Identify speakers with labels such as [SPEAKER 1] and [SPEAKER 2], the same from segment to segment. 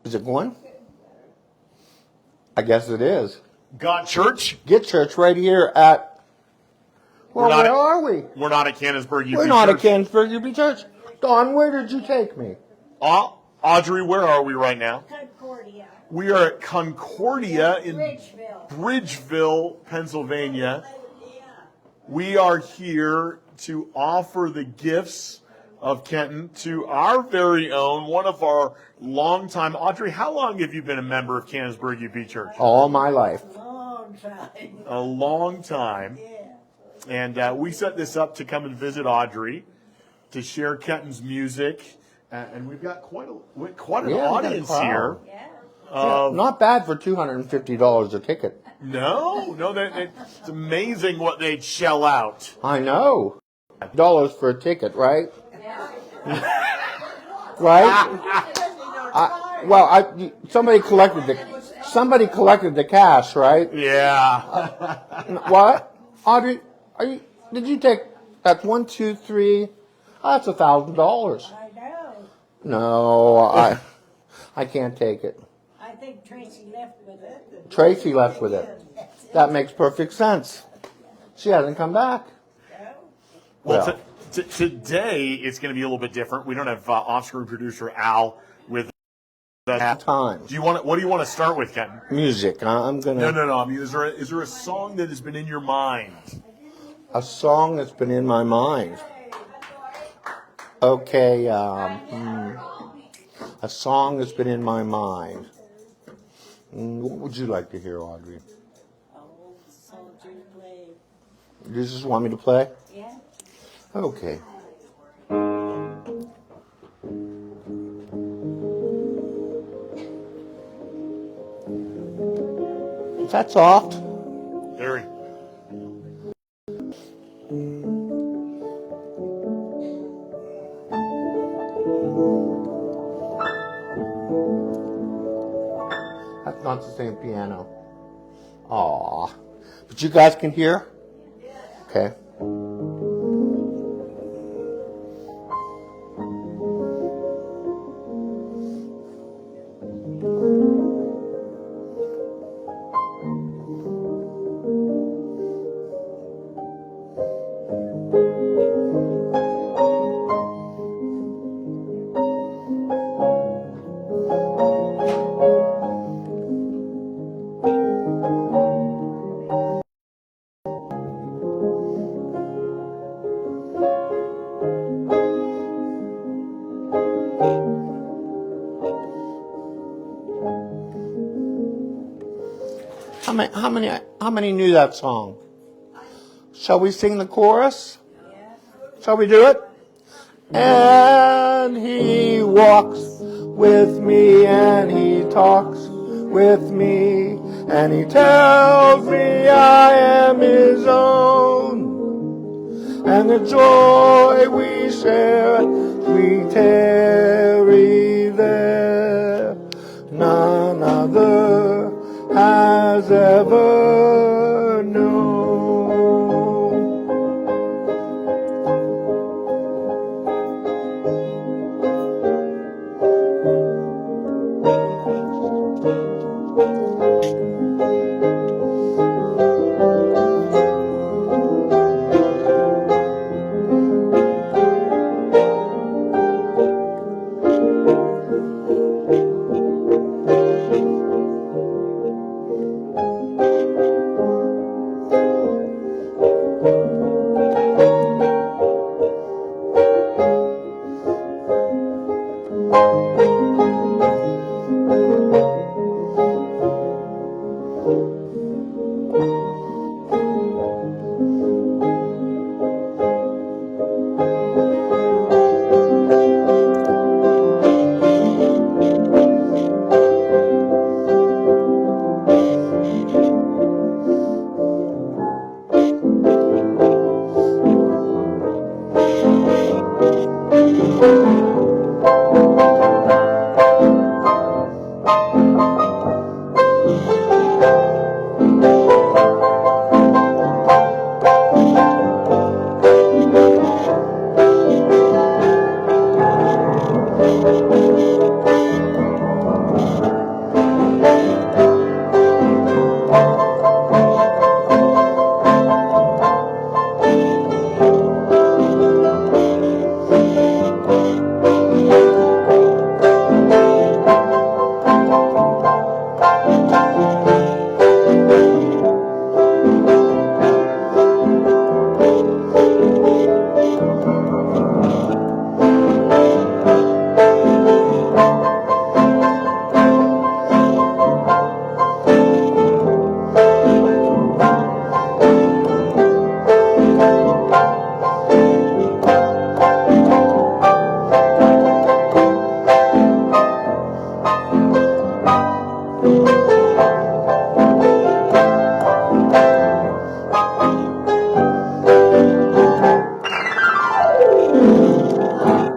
[SPEAKER 1] Is it going? I guess it is.
[SPEAKER 2] Got church?
[SPEAKER 1] Get church right here at... Well, where are we?
[SPEAKER 2] We're not at Canonsburg UP Church.
[SPEAKER 1] We're not at Canonsburg UP Church. Don, where did you take me?
[SPEAKER 2] Audrey, where are we right now?
[SPEAKER 3] Concordia.
[SPEAKER 2] We are at Concordia in
[SPEAKER 3] Bridgeville,
[SPEAKER 2] Pennsylvania. We are here to offer the gifts of Kenton to our very own, one of our longtime... Audrey, how long have you been a member of Canonsburg UP Church?
[SPEAKER 1] All my life.
[SPEAKER 3] Long time.
[SPEAKER 2] A long time.
[SPEAKER 3] Yeah.
[SPEAKER 2] And we set this up to come and visit Audrey, to share Kenton's music. And we've got quite an audience here.
[SPEAKER 3] Yeah.
[SPEAKER 1] Not bad for $250 a ticket.
[SPEAKER 2] No, it's amazing what they'd shell out.
[SPEAKER 1] I know. Dollars for a ticket, right?
[SPEAKER 3] Yeah.
[SPEAKER 1] Right? Somebody collected the cash, right?
[SPEAKER 2] Yeah.
[SPEAKER 1] What? Audrey, did you take, that's 1, 2, 3, that's $1,000.
[SPEAKER 3] I know.
[SPEAKER 1] No, I can't take it.
[SPEAKER 3] I think Tracy left with it.
[SPEAKER 1] Tracy left with it. That makes perfect sense. She hasn't come back.
[SPEAKER 3] No.
[SPEAKER 2] Well, today it's going to be a little bit different. We don't have off-screen producer Al with us at
[SPEAKER 1] time.
[SPEAKER 2] What do you want to start with, Kenton?
[SPEAKER 1] Music. I'm gonna.
[SPEAKER 2] No. I mean, is there a song that has been in your mind?
[SPEAKER 1] A song that's been in my mind. Okay. A song that's been in my mind. What would you like to hear, Audrey?
[SPEAKER 3] Old soldier play.
[SPEAKER 1] You just want me to play?
[SPEAKER 3] Yeah.
[SPEAKER 1] Okay. Is that soft?
[SPEAKER 2] Very.
[SPEAKER 1] That's not the same piano. Aw. But you guys can hear? Okay. How many knew that song? Shall we sing the chorus? Shall we do it? And he walks with me and he talks with me and he tells me I am his own, and the joy we share, we tarry there. None other has ever known.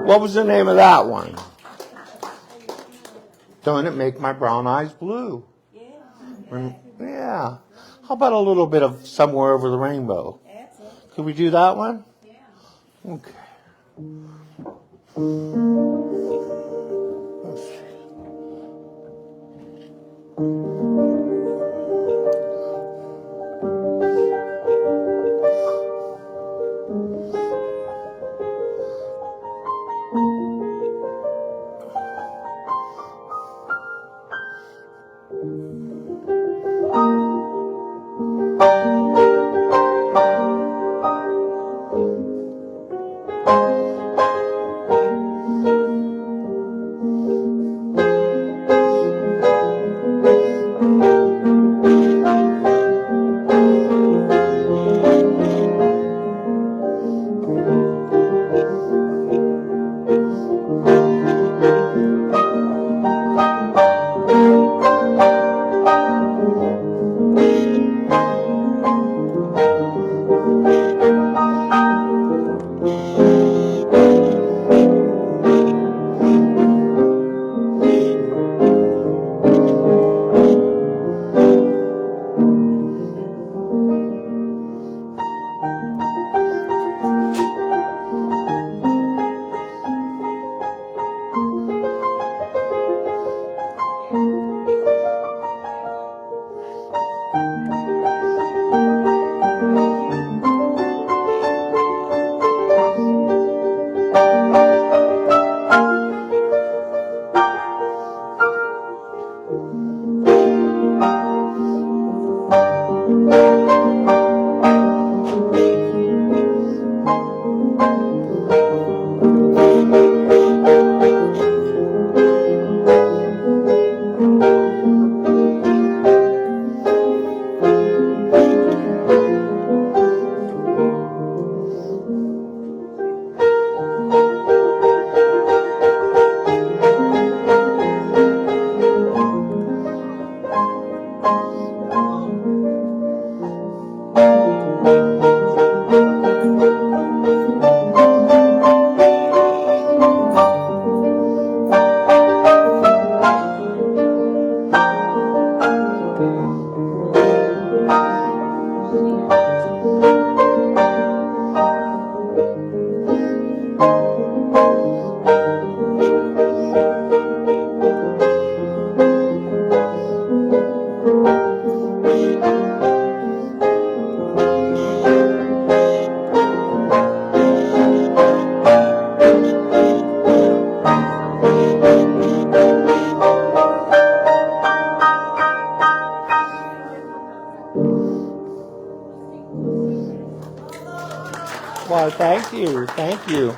[SPEAKER 1] What was the name of that one? Don't it make my brown eyes blue? Yeah. How about a little bit of Somewhere Over the Rainbow? Could we do that one? Yeah. Okay. Let's see. Well, thank you. Thank you.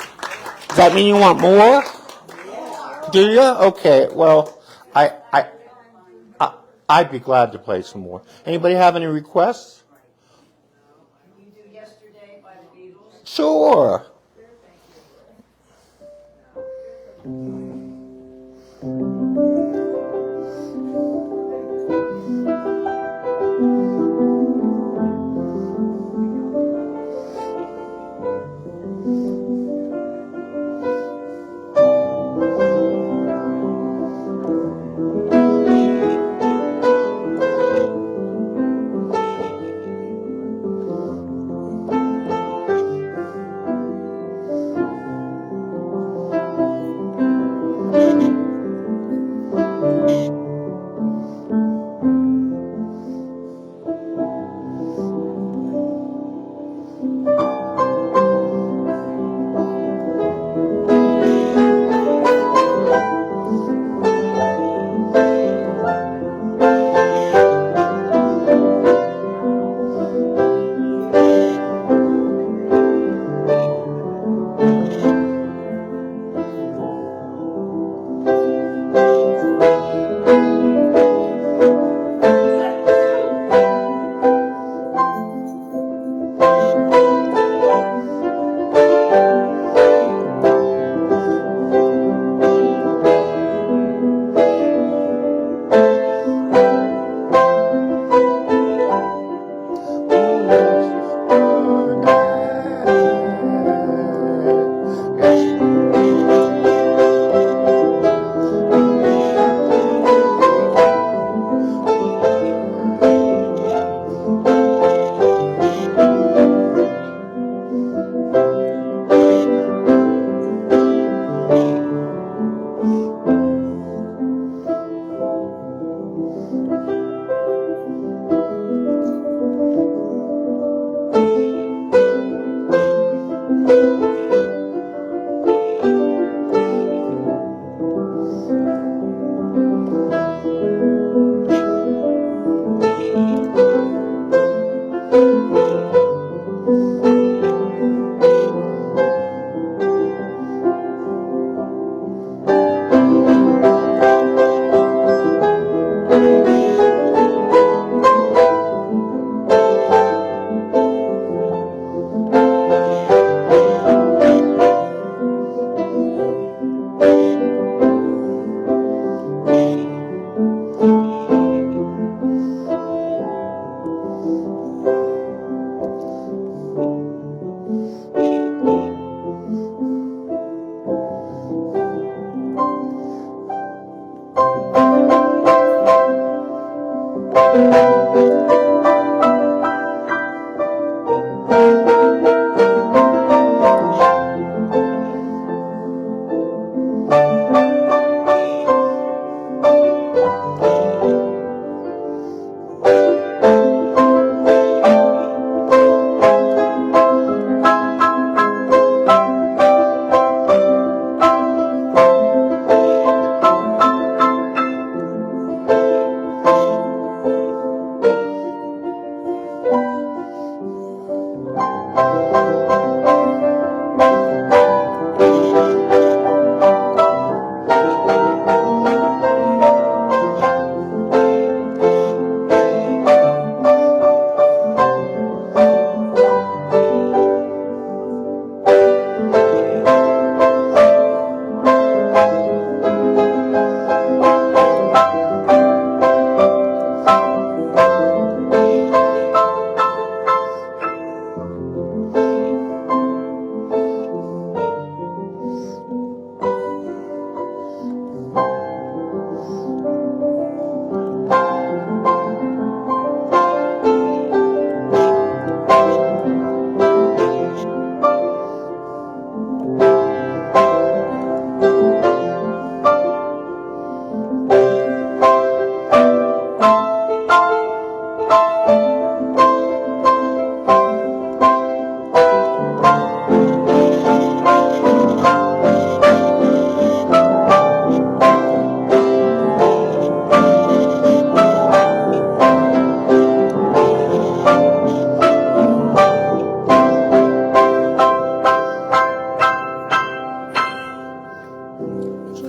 [SPEAKER 1] Does that mean you want more? Do you? Okay. Well, I'd be glad to play some more. Anybody have any requests?
[SPEAKER 3] You do Yesterday by the Beatles?
[SPEAKER 1] Sure.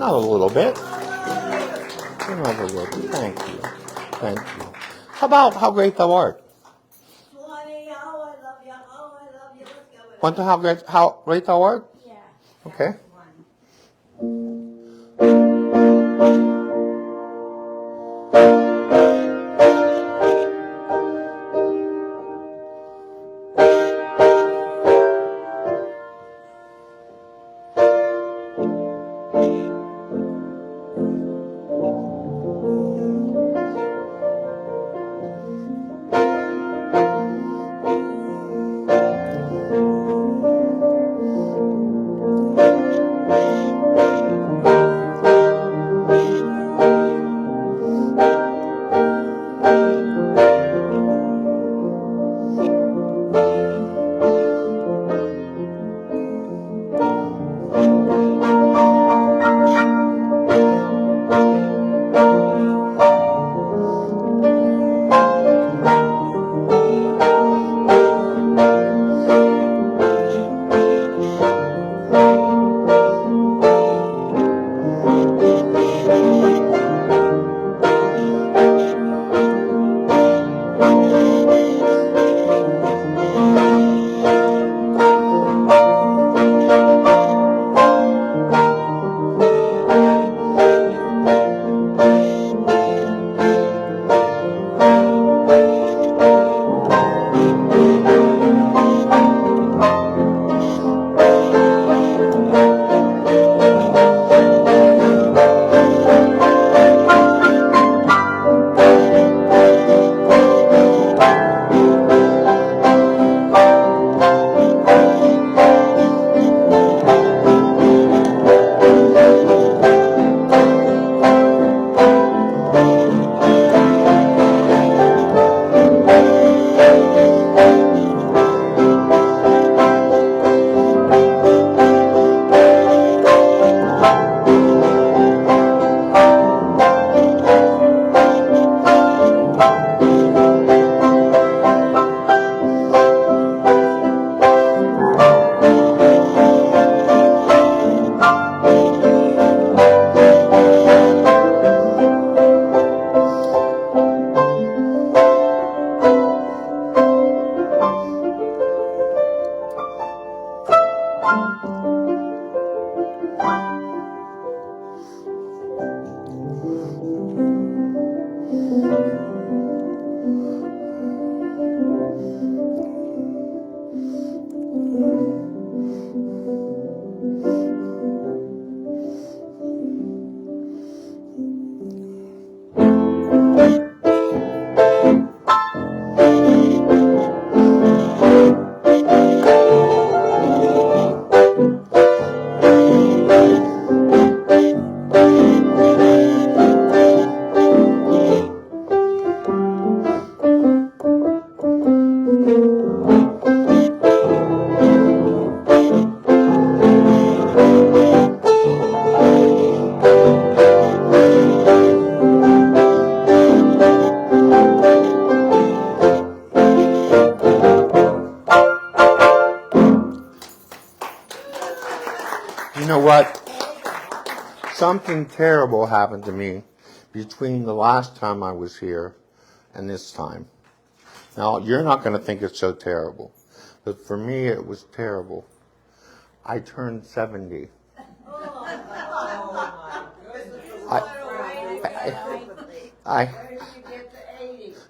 [SPEAKER 1] Not a little bit. Not a little bit. Thank you. Thank you. How about How Great Thou Art? Want to How Great Thou Art?
[SPEAKER 3] Yeah.
[SPEAKER 1] Okay. something terrible happened to me between the last time I was here and this time. Now, you're not going to think it's so terrible, but for me it was terrible. I turned 70.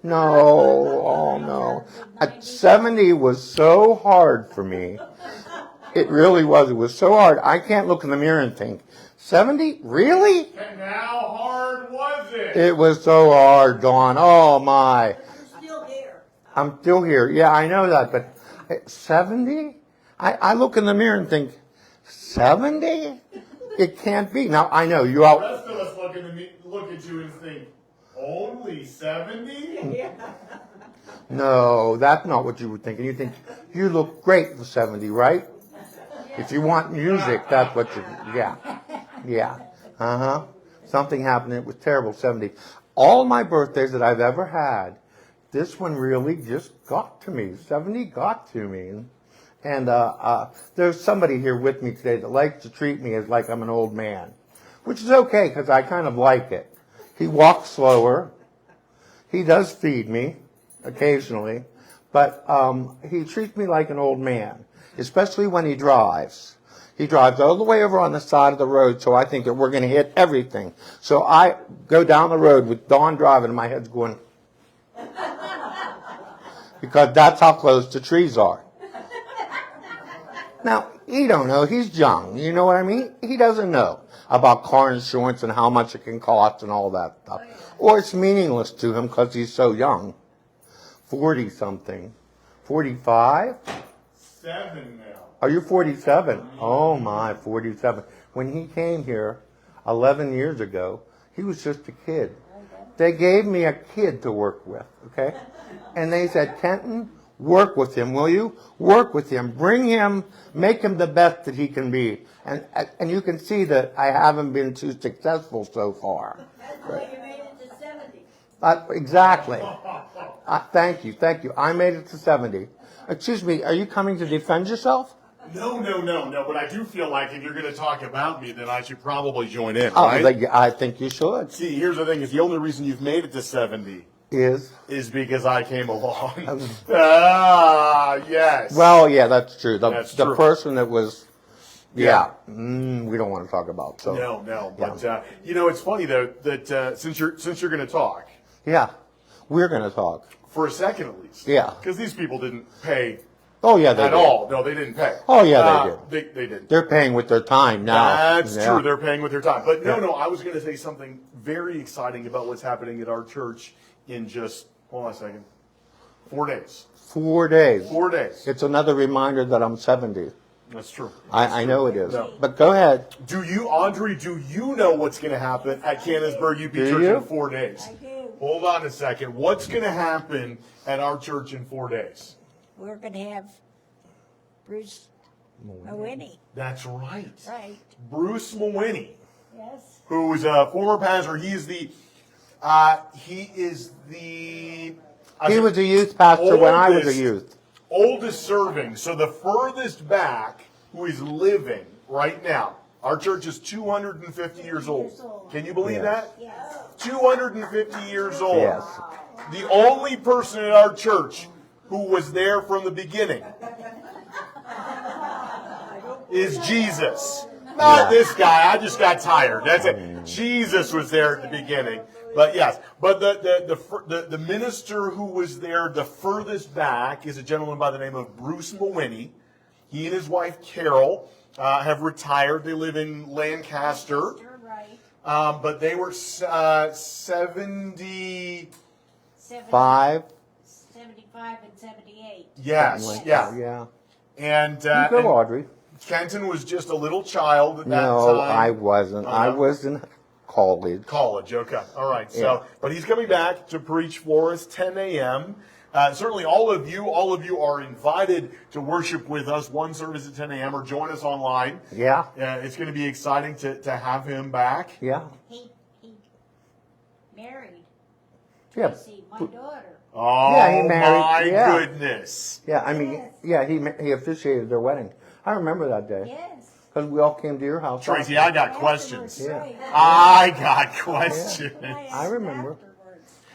[SPEAKER 1] No. At 70 was so hard for me. It really was. It was so hard. I can't look in the mirror and think, 70? Really?
[SPEAKER 2] And how hard was it?
[SPEAKER 1] It was so hard, Dawn. Oh, my.
[SPEAKER 3] You're still here.
[SPEAKER 1] I'm still here. Yeah, I know that, but 70? I look in the mirror and think, 70? It can't be. Now, I know you
[SPEAKER 2] The
[SPEAKER 1] all...
[SPEAKER 2] rest of us look at you and think, only 70?
[SPEAKER 1] No, that's not what you were thinking. You think, you look great for 70, right? If you want music, that's what you... Yeah. Uh-huh. Something happened. It was terrible, 70. All my birthdays that I've ever had, this one really just got to me. 70 got to me. And there's somebody here with me today that likes to treat me as like I'm an old man, which is okay because I kind of like it. He walks slower. He does feed me occasionally, but he treats me like an old man, especially when he drives. He drives all the way over on the side of the road, so I think that we're going to hit everything. So I go down the road with Dawn driving, and my head's going, because that's how close the trees are. Now, he don't know. He's young. You know what I mean? He doesn't know about car insurance and how much it can cost and all that stuff. Or it's meaningless to him because he's so young. 40-something. 45?
[SPEAKER 2] 7 now.
[SPEAKER 1] Are you 47? Oh, my, 47. When he came here 11 years ago, he was just a kid. They gave me a kid to work with, okay? And they said, Kenton, work with him, will you? Work with him. Bring him, make him the best that he can be. And you can see that I haven't been too successful so far.
[SPEAKER 3] That's why you made it to 70.
[SPEAKER 1] Exactly. Thank you. I made it to 70. Excuse me, are you coming to defend yourself?
[SPEAKER 2] No. But I do feel like if you're going to talk about me, then I should probably join in,
[SPEAKER 1] Oh,
[SPEAKER 2] right?
[SPEAKER 1] I think you should.
[SPEAKER 2] See, here's the thing: is the only reason you've made it to 70 is because I came along. Yes.
[SPEAKER 1] Well, yeah, that's true. The
[SPEAKER 2] true.
[SPEAKER 1] person that was, we
[SPEAKER 2] Yeah.
[SPEAKER 1] don't want to talk about. So
[SPEAKER 2] No. But it's funny though that since you're going to talk
[SPEAKER 1] yeah, we're going to talk.
[SPEAKER 2] for a second at least.
[SPEAKER 1] Yeah.
[SPEAKER 2] Because these people didn't pay
[SPEAKER 1] Oh yeah, they
[SPEAKER 2] at
[SPEAKER 1] did.
[SPEAKER 2] all. No, they didn't pay.
[SPEAKER 1] Oh yeah, they did.
[SPEAKER 2] They didn't.
[SPEAKER 1] They're paying with their time now.
[SPEAKER 2] That's
[SPEAKER 1] Yeah.
[SPEAKER 2] true. They're paying with their time. But no, I was going to say something very exciting about what's happening at our church in just, hold on a second, 4 days.
[SPEAKER 1] 4 days.
[SPEAKER 2] 4 days.
[SPEAKER 1] It's another reminder that I'm 70.
[SPEAKER 2] That's true.
[SPEAKER 1] I know it is.
[SPEAKER 2] No.
[SPEAKER 1] But go ahead.
[SPEAKER 2] Audrey, do you know what's going to happen at Canonsburg UP
[SPEAKER 1] Do
[SPEAKER 2] Church
[SPEAKER 1] you?
[SPEAKER 2] in 4 days?
[SPEAKER 3] I do.
[SPEAKER 2] Hold on a second. What's going to happen at our church in 4 days?
[SPEAKER 3] We're going to have Bruce Mawiney.
[SPEAKER 2] That's right.
[SPEAKER 3] Right.
[SPEAKER 2] Bruce Mawiney,
[SPEAKER 3] Yes.
[SPEAKER 2] who is a former pastor. He was
[SPEAKER 1] He was a youth pastor when I was a youth.
[SPEAKER 2] Oldest serving. So the furthest back who is living right now. Our church is 250 years old. Can you believe
[SPEAKER 1] Yes.
[SPEAKER 2] that?
[SPEAKER 3] Yes.
[SPEAKER 2] 250 years old.
[SPEAKER 1] Yes.
[SPEAKER 2] The only person at our church who was there from the beginning is Jesus. Not this guy. I just got tired. That's it. Jesus was there at the beginning. But yes, but the minister who was there the furthest back is a gentleman by the name of Bruce Mawiney. He and his wife Carol have retired. They live in Lancaster.
[SPEAKER 3] You're right.
[SPEAKER 2] But they were 70.
[SPEAKER 1] 5.
[SPEAKER 3] 75 and 78.
[SPEAKER 2] Yes, yeah.
[SPEAKER 1] Yeah.
[SPEAKER 2] And,
[SPEAKER 1] You go,
[SPEAKER 2] and
[SPEAKER 1] Audrey.
[SPEAKER 2] Kenton was just a little child at that
[SPEAKER 1] No,
[SPEAKER 2] time.
[SPEAKER 1] I wasn't. I
[SPEAKER 2] no?
[SPEAKER 1] was in college.
[SPEAKER 2] College, okay. All right. So,
[SPEAKER 1] Yeah.
[SPEAKER 2] but he's coming back to preach for us 10 a.m. Certainly all of you are invited to worship with us, one service at 10 a.m. or join us online.
[SPEAKER 1] Yeah.
[SPEAKER 2] It's going to be exciting to have him back.
[SPEAKER 1] Yeah.
[SPEAKER 3] He married
[SPEAKER 1] Yeah.
[SPEAKER 3] Tracy, my daughter.
[SPEAKER 2] Oh,
[SPEAKER 1] Yeah, he married-
[SPEAKER 2] my
[SPEAKER 1] yeah.
[SPEAKER 2] goodness.
[SPEAKER 1] Yeah. I mean, yeah. He officiated their wedding. I remember that day.
[SPEAKER 3] Yes.
[SPEAKER 1] Because we all came to your house.
[SPEAKER 2] Tracy, I got questions.
[SPEAKER 1] Yeah.
[SPEAKER 2] I got questions.
[SPEAKER 1] I remember.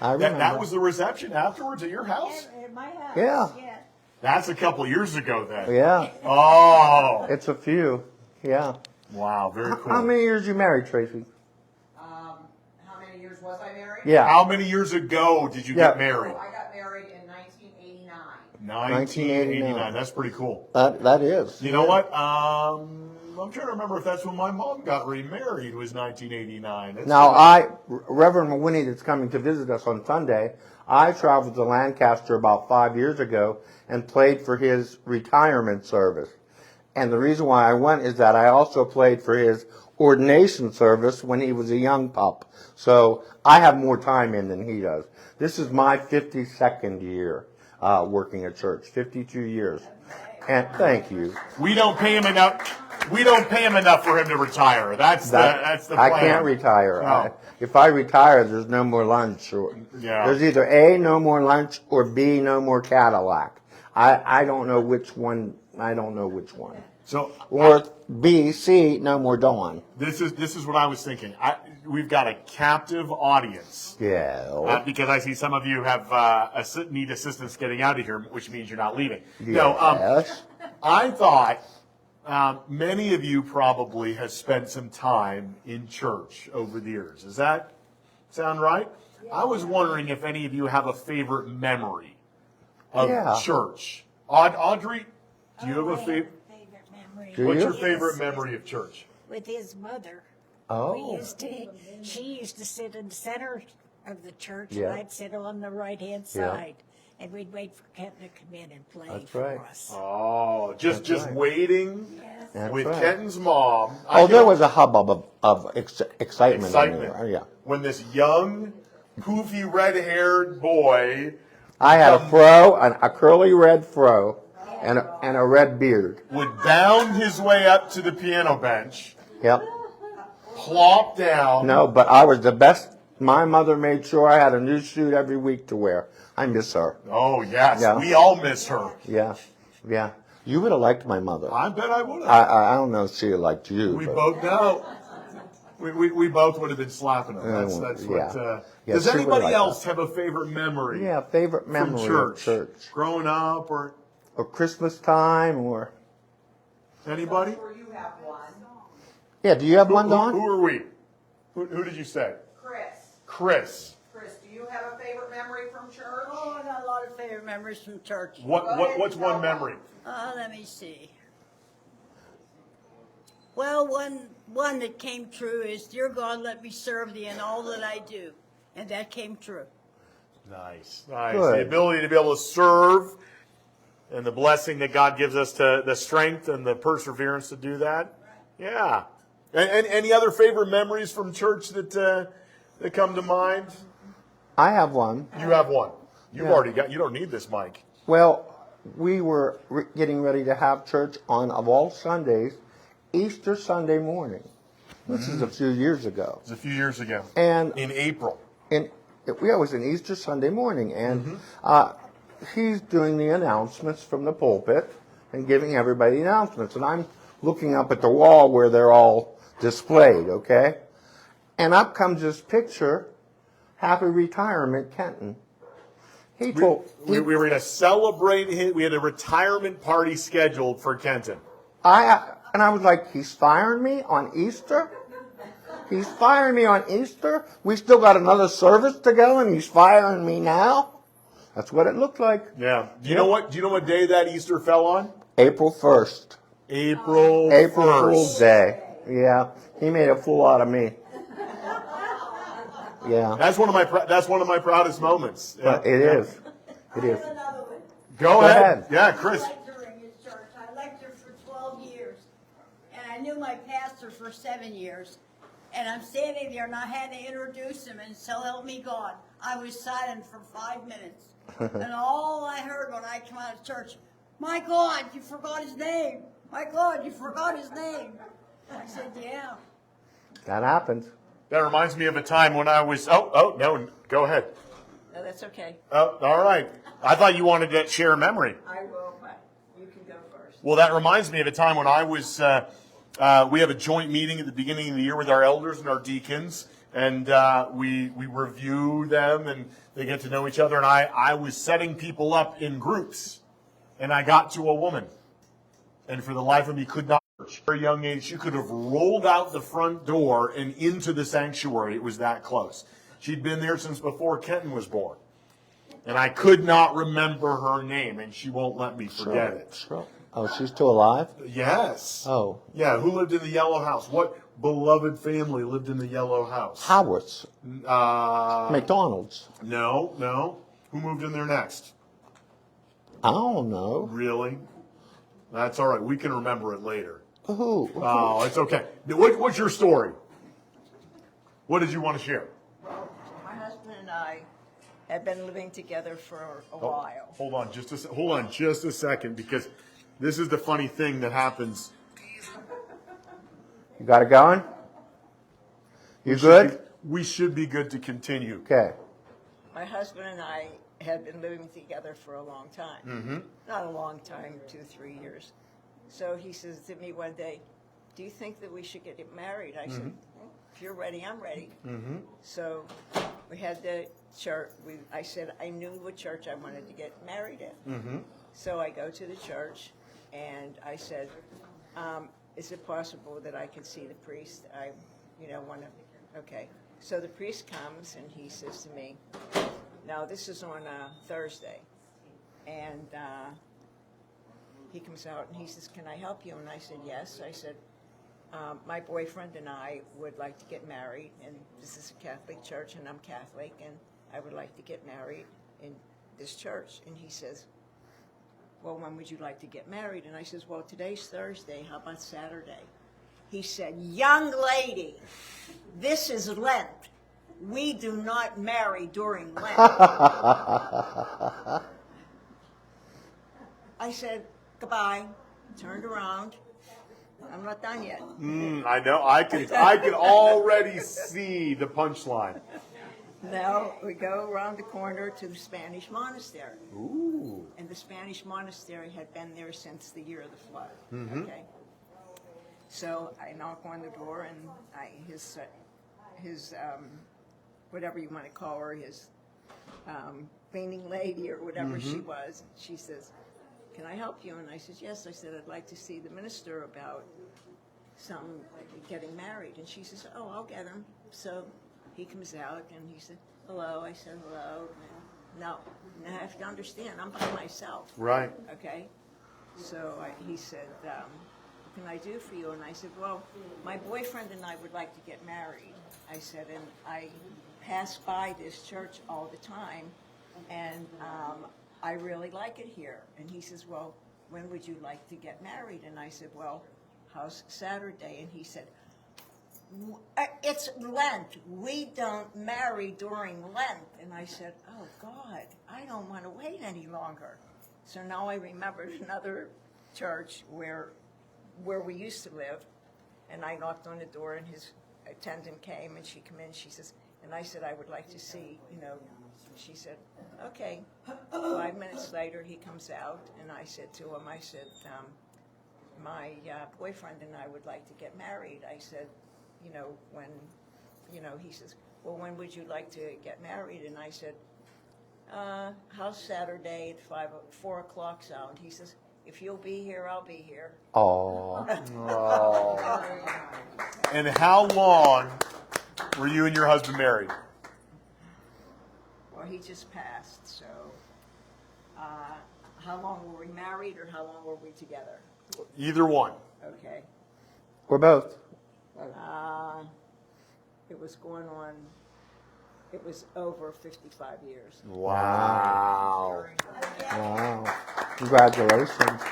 [SPEAKER 1] I remember.
[SPEAKER 2] That was the reception afterwards at your house?
[SPEAKER 3] At my house.
[SPEAKER 1] Yeah.
[SPEAKER 2] That's a couple years ago then.
[SPEAKER 1] Yeah.
[SPEAKER 2] Oh.
[SPEAKER 1] It's a few. Yeah.
[SPEAKER 2] Wow, very cool.
[SPEAKER 1] How many years you married, Tracy?
[SPEAKER 4] How many years was I married?
[SPEAKER 1] Yeah.
[SPEAKER 2] How many years ago did you get married?
[SPEAKER 4] I got married in 1989.
[SPEAKER 2] 1989. That's pretty cool.
[SPEAKER 1] That is.
[SPEAKER 2] You know what? I'm trying to remember if that's when my mom got remarried, was 1989.
[SPEAKER 1] Reverend Winnie that's coming to visit us on Sunday, I traveled to Lancaster about 5 years ago and played for his retirement service. And the reason why I went is that I also played for his ordination service when he was a young pup. So I have more time in than he does. This is my 52nd year working at church, 52 years. And thank you.
[SPEAKER 2] We don't pay him enough. We don't pay him enough for him to retire. That's the plan.
[SPEAKER 1] I can't retire.
[SPEAKER 2] No.
[SPEAKER 1] If I retire, there's no more lunch. There's either A, no more lunch, or B, no more Cadillac. I don't know which one. I don't know which one.
[SPEAKER 2] So,
[SPEAKER 1] or B, C, no more Dawn.
[SPEAKER 2] This is what I was thinking. We've got a captive audience.
[SPEAKER 1] Yeah.
[SPEAKER 2] Because I see some of you have need assistance getting out of here, which means you're not leaving.
[SPEAKER 1] Yes.
[SPEAKER 2] No, I thought many of you probably have spent some time in church over the years. Does that sound right? Yeah. I was wondering if any of you have a favorite memory of church. Audrey, do you have a favorite
[SPEAKER 3] memory?
[SPEAKER 2] What's your favorite memory of church?
[SPEAKER 3] With his mother.
[SPEAKER 1] Oh.
[SPEAKER 3] She used to sit in the center of the church,
[SPEAKER 1] Yeah.
[SPEAKER 3] and I'd sit on the right-hand side. And we'd wait for Kenton to come in and play for us.
[SPEAKER 2] Oh, just waiting with Kenton's mom.
[SPEAKER 1] There was a hubbub of excitement. In there. Yeah.
[SPEAKER 2] When this young, poofy, red-haired boy,
[SPEAKER 1] I had a fro, a curly red fro, and a red beard.
[SPEAKER 2] Would bound his way up to the piano bench.
[SPEAKER 1] Yep.
[SPEAKER 2] Plop down.
[SPEAKER 1] No, but I was the best. My mother made sure I had a new suit every week to wear. I miss her.
[SPEAKER 2] Oh, yes.
[SPEAKER 1] Yeah.
[SPEAKER 2] We all miss her.
[SPEAKER 1] Yeah. Yeah. You would have liked my mother.
[SPEAKER 2] I bet I would have.
[SPEAKER 1] I don't know if she liked you.
[SPEAKER 2] We both know. We both would have been slapping her. That's what. Does anybody else have a favorite memory?
[SPEAKER 1] Yeah, favorite memory
[SPEAKER 2] from
[SPEAKER 1] of church.
[SPEAKER 2] Growing up or
[SPEAKER 1] Christmas time or.
[SPEAKER 2] Anybody?
[SPEAKER 4] Or you have one.
[SPEAKER 1] Yeah, do you have one, Dawn?
[SPEAKER 2] Who are we? Who did you say?
[SPEAKER 4] Chris.
[SPEAKER 2] Chris,
[SPEAKER 4] do you have a favorite memory from church?
[SPEAKER 5] Oh, I got a lot of favorite memories from church.
[SPEAKER 2] What's one memory?
[SPEAKER 5] Let me see. Well, one that came true is, dear God, let me serve thee in all that I do. And that came true.
[SPEAKER 2] Nice.
[SPEAKER 1] Good.
[SPEAKER 2] The ability to be able to serve and the blessing that God gives us to the strength and the perseverance to do that. Yeah. And any other favorite memories from church that come to mind?
[SPEAKER 1] I have one.
[SPEAKER 2] You have one. You've already got. You don't need this mic.
[SPEAKER 1] Well, we were getting ready to have church on, of all Sundays, Easter Sunday morning. This is a few years ago.
[SPEAKER 2] It was a few years ago.
[SPEAKER 1] And
[SPEAKER 2] in April.
[SPEAKER 1] It was an Easter Sunday morning, and he's doing the announcements from the pulpit and giving everybody the announcements. And I'm looking up at the wall where they're all displayed, okay? And up comes this picture, Happy Retirement, Kenton. We
[SPEAKER 2] were going to celebrate him. We had a retirement party scheduled for Kenton.
[SPEAKER 1] And I was like, he's firing me on Easter? He's firing me on Easter? We still got another service to go and he's firing me now? That's what it looked like.
[SPEAKER 2] Yeah. Do you know what day that Easter fell on?
[SPEAKER 1] April 1st.
[SPEAKER 2] April
[SPEAKER 1] Fool's Day. Yeah. He made a fool out of me. Yeah.
[SPEAKER 2] That's one of my proudest moments. Yeah.
[SPEAKER 1] It is. It is.
[SPEAKER 5] Another one.
[SPEAKER 2] Go ahead. Yeah, Chris.
[SPEAKER 5] I lectured in church. I lectured for 12 years. And I knew my pastor for 7 years. And I'm standing there and I had to introduce him, and so help me God, I was silent for 5 minutes. And all I heard when I came out of church, my God, you forgot his name. My God, you forgot his name. I said, yeah.
[SPEAKER 1] That happens.
[SPEAKER 2] That reminds me of a time when I was. Oh, no, go ahead.
[SPEAKER 4] No, that's okay.
[SPEAKER 2] Oh, all right. I thought you wanted to share a memory.
[SPEAKER 4] I will, but you can go first.
[SPEAKER 2] Well, that reminds me of a time when I was We have a joint meeting at the beginning of the year with our elders and our deacons, and we review them, and they get to know each other. And I was setting people up in groups, and I got to a woman, and for the life of me could not. At a very young age, she could have rolled out the front door and into the sanctuary. It was that close. She'd been there since before Kenton was born. And I could not remember her name, and she won't let me forget it.
[SPEAKER 1] Sure. Oh, she's still alive?
[SPEAKER 2] Yes.
[SPEAKER 1] Oh.
[SPEAKER 2] Yeah, who lived in the yellow house? What beloved family lived in the yellow house?
[SPEAKER 1] Howards.
[SPEAKER 2] Uh,
[SPEAKER 1] McDonald's.
[SPEAKER 2] no. Who moved in there next?
[SPEAKER 1] I don't know.
[SPEAKER 2] Really? That's all right. We can remember it later.
[SPEAKER 1] Who?
[SPEAKER 2] Oh, it's okay. What's your story? What did you want to share?
[SPEAKER 4] My husband and I have been living together for a while.
[SPEAKER 2] Hold on just a second, because this is the funny thing that happens.
[SPEAKER 1] You got it going? You good?
[SPEAKER 2] We should be good to continue.
[SPEAKER 1] Okay.
[SPEAKER 4] My husband and I have been living together for a long time.
[SPEAKER 2] Mm-hmm.
[SPEAKER 4] Not a long time, 2-3 years. So he says to me one day, do you think that we should get married? I said, if you're ready, I'm ready.
[SPEAKER 2] Mm-hmm.
[SPEAKER 4] So we had the church. I said I knew what church I wanted to get married in.
[SPEAKER 2] Mm-hmm.
[SPEAKER 4] So I go to the church, and I said, is it possible that I can see the priest? I, want to, okay. So the priest comes, and he says to me, now this is on a Thursday, and he comes out, and he says, can I help you? And I said, yes. I said, my boyfriend and I would like to get married, and this is a Catholic church, and I'm Catholic, and I would like to get married in this church. And he says, well, when would you like to get married? And I says, well, today's Thursday. How about Saturday? He said, young lady, this is Lent. We do not marry during Lent. I said, goodbye, turned around. I'm not done yet.
[SPEAKER 2] I know. I can already see the punchline.
[SPEAKER 4] Now we go around the corner to the Spanish monastery.
[SPEAKER 2] Ooh.
[SPEAKER 4] And the Spanish monastery had been there since the year of the flood.
[SPEAKER 2] Mm-hmm.
[SPEAKER 4] Okay. So I knock on the door, and his whatever you want to call her, his cleaning lady or whatever she was, she says, can I help you? And I said, yes. I said, I'd like to see the minister about some getting married. And she says, oh, I'll get him. So he comes out, and he said, hello. I said, hello. No, I have to understand, I'm by myself.
[SPEAKER 2] Right.
[SPEAKER 4] Okay? So he said, what can I do for you? And I said, well, my boyfriend and I would like to get married. I said, and I pass by this church all the time, and I really like it here. And he says, well, when would you like to get married? And I said, well, how's Saturday? And he said, it's Lent. We don't marry during Lent. And I said, oh, God, I don't want to wait any longer. So now I remembered another church where we used to live, and I knocked on the door, and his attendant came, and she came in. She says, and I said, I would like to see, She said, okay. 5 minutes later, he comes out, and I said to him, my boyfriend and I would like to get married. I said, when, he says, well, when would you like to get married? And I said, how's Saturday at 4 o'clock sound? He says, if you'll be here, I'll be here.
[SPEAKER 1] Oh.
[SPEAKER 2] And how long were you and your husband married?
[SPEAKER 4] Well, he just passed, so how long were we married, or how long were we together?
[SPEAKER 2] Either one.
[SPEAKER 4] Okay.
[SPEAKER 1] We're both.
[SPEAKER 4] It was it was over 55 years.
[SPEAKER 2] Wow.
[SPEAKER 1] Wow. Congratulations.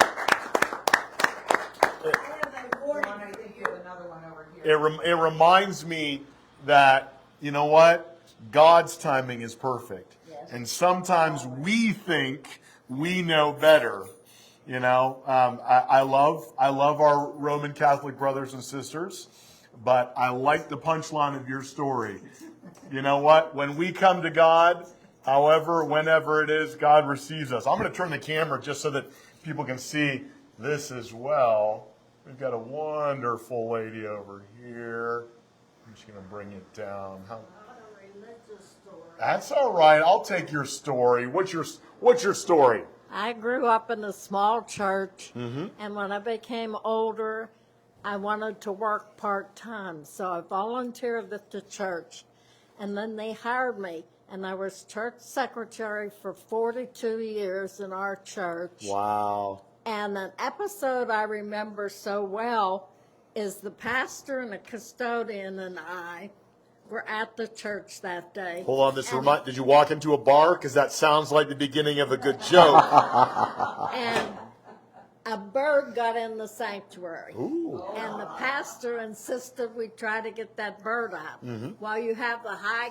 [SPEAKER 2] It reminds me that, you know what? God's timing is perfect.
[SPEAKER 4] Yes.
[SPEAKER 2] And sometimes we think we know better. I love our Roman Catholic brothers and sisters, but I like the punchline of your story. You know what? When we come to God, whenever it is, God receives us. I'm going to turn the camera just so that people can see this as well. We've got a wonderful lady over here. I'm just going to bring it down. That's all right. I'll take your story. What's your story?
[SPEAKER 6] I grew up in a small church, and when I became older, I wanted to work part-time. So I volunteered at the church, and then they hired me, and I was church secretary for 42 years in our church.
[SPEAKER 2] Wow.
[SPEAKER 6] And an episode I remember so well is the pastor and the custodian and I were at the church that day.
[SPEAKER 2] Hold on, did you walk into a bar? Because that sounds like the beginning of a good joke.
[SPEAKER 6] And a bird got in the sanctuary.
[SPEAKER 2] Ooh.
[SPEAKER 6] And the pastor insisted we try to get that bird out while you have the high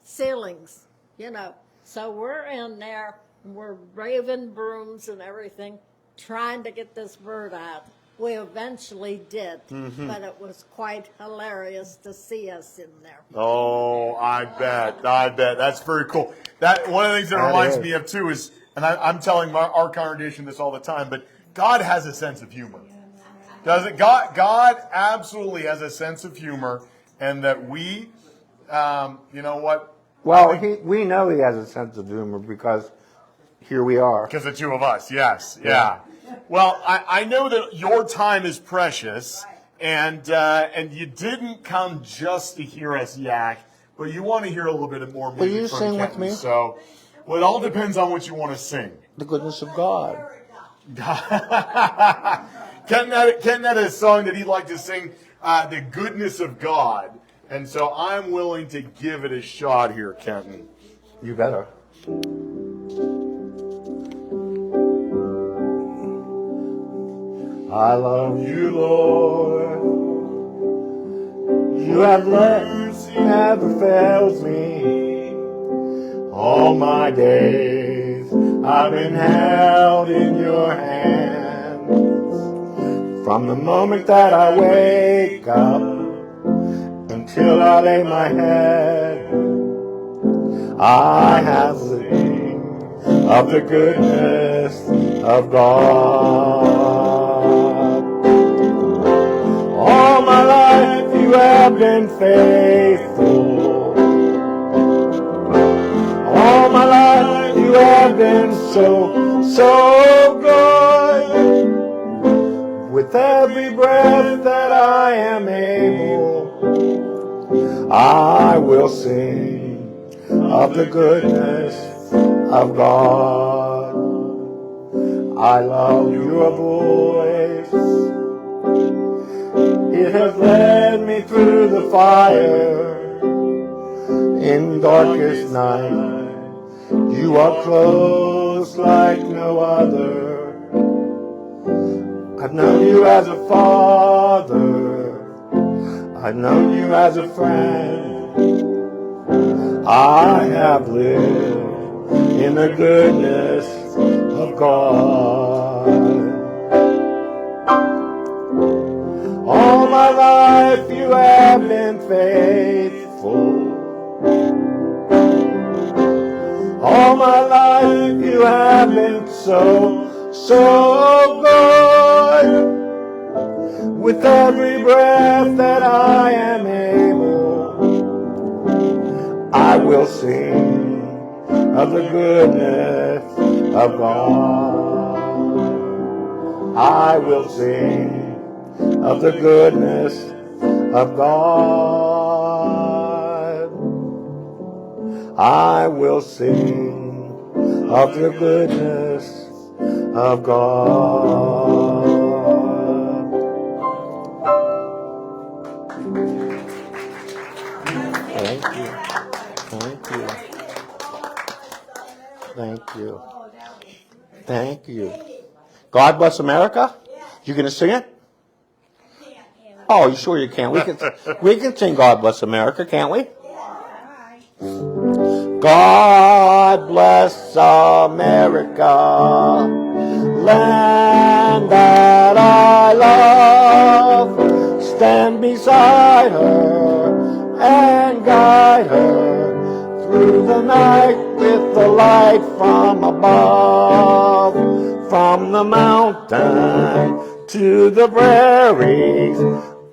[SPEAKER 6] ceilings, you know. So we're in there, and we're waving brooms and everything, trying to get this bird out. We eventually did, but it was quite hilarious to see us in there.
[SPEAKER 2] Oh, I bet. That's very cool. That one of the things that reminds me of too is, and I'm telling our congregation this all the time, but God has a sense of humor. Does it? God absolutely has a sense of humor, and that we, you know what?
[SPEAKER 1] Well, we know he has a sense of humor because here we are.
[SPEAKER 2] Because the two of us, yes, yeah. Well, I know that your time is precious, and you didn't come just to hear us yak, but you want to hear a little bit more music.
[SPEAKER 1] Will you
[SPEAKER 2] from
[SPEAKER 1] sing with
[SPEAKER 2] Kenton.
[SPEAKER 1] me?
[SPEAKER 2] So, well, it all depends on what you want to sing.
[SPEAKER 1] The goodness of God.
[SPEAKER 2] Kenton had a song that he'd like to sing, The Goodness of God, and so I'm willing to give it a shot here, Kenton.
[SPEAKER 1] You better. I love you, Lord. You have never failed me. All my days I've been held in your hands. From the moment that I wake up until I lay my head, I have seen of the goodness of God. All my life you have been faithful. All my life you have been so good. With every breath that I am able, I will sing of the goodness of God. I love your voice. It has led me through the fire in darkest night. You are close like no other. I've known you as a father. I've known you as a friend. I have lived in the goodness of God. All my life you have been faithful. All my life you have been so good. With every breath that I am able, I will sing of the goodness of God. I will sing of the goodness of God. I will sing of the goodness of God. Thank you. Thank you. Thank you. Thank you. God bless America? You gonna sing it? Oh, you sure you can? We can sing God Bless America, can't we? God bless America, land that I love. Stand beside her and guide her through the night with the light from above. From the mountain to the prairies,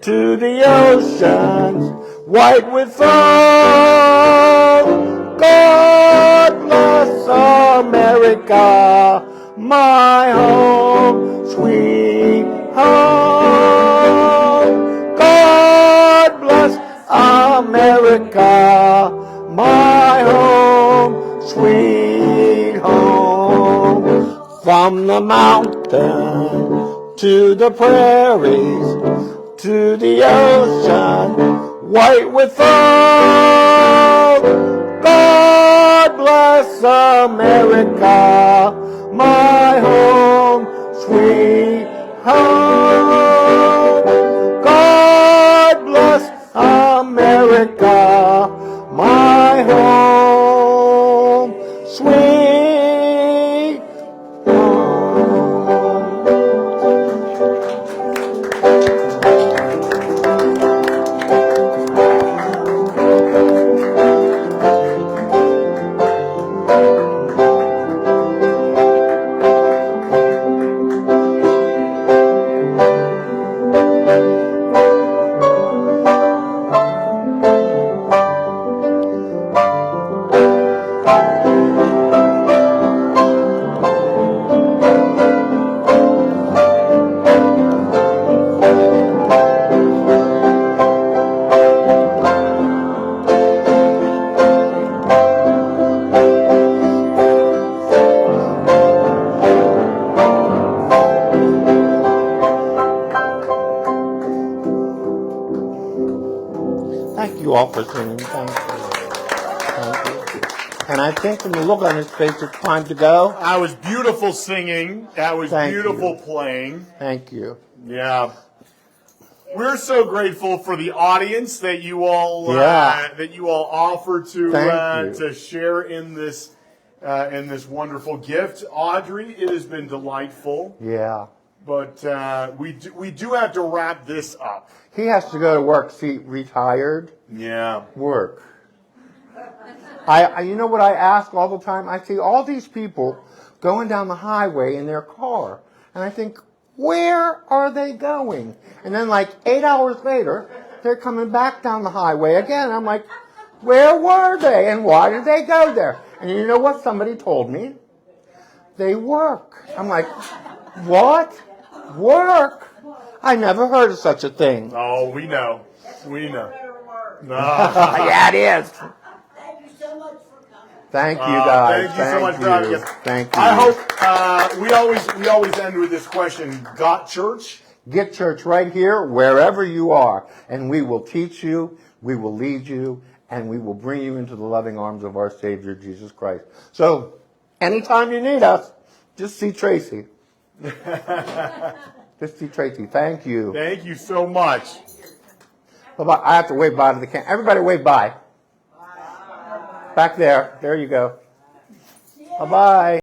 [SPEAKER 1] to the oceans, white with foam. God bless America, my home, sweet home. God bless America, my home, sweet home. From the mountain to the prairies, to the ocean, white with foam. God bless America, my home, sweet home. God bless America, my home, sweet home. Thank you all for singing. Thank you. Thank you. And I think from the look on his face, it's time to go.
[SPEAKER 2] That was beautiful singing. That was
[SPEAKER 1] Thank
[SPEAKER 2] beautiful
[SPEAKER 1] you.
[SPEAKER 2] playing.
[SPEAKER 1] Thank you.
[SPEAKER 2] Yeah. We're so grateful for the audience that you all offer to
[SPEAKER 1] Thank you.
[SPEAKER 2] to share in this wonderful gift. Audrey, it has been delightful.
[SPEAKER 1] Yeah.
[SPEAKER 2] But we do have to wrap this up.
[SPEAKER 1] He has to go to work. See, retired.
[SPEAKER 2] Yeah.
[SPEAKER 1] Work. You know what I ask all the time? I see all these people going down the highway in their car, and I think, where are they going? And then like 8 hours later, they're coming back down the highway again. I'm like, where were they, and why did they go there? And you know what somebody told me? They work. I'm like, what? Work? I never heard of such a thing.
[SPEAKER 2] Oh, we know. We know.
[SPEAKER 1] Yeah, it is.
[SPEAKER 5] Thank you so much for coming.
[SPEAKER 1] Thank you, guys.
[SPEAKER 2] Thank you so much for having us.
[SPEAKER 1] Thank you.
[SPEAKER 2] I hope we always end with this question: Got church?
[SPEAKER 1] Get church right here, wherever you are, and we will teach you, we will lead you, and we will bring you into the loving arms of our Savior, Jesus Christ. So, anytime you need us, just see Tracy. Just see Tracy. Thank you.
[SPEAKER 2] Thank you so much.
[SPEAKER 1] Bye-bye. I have to wave bye to the camera. Everybody wave bye. Back there. There you go. Bye-bye.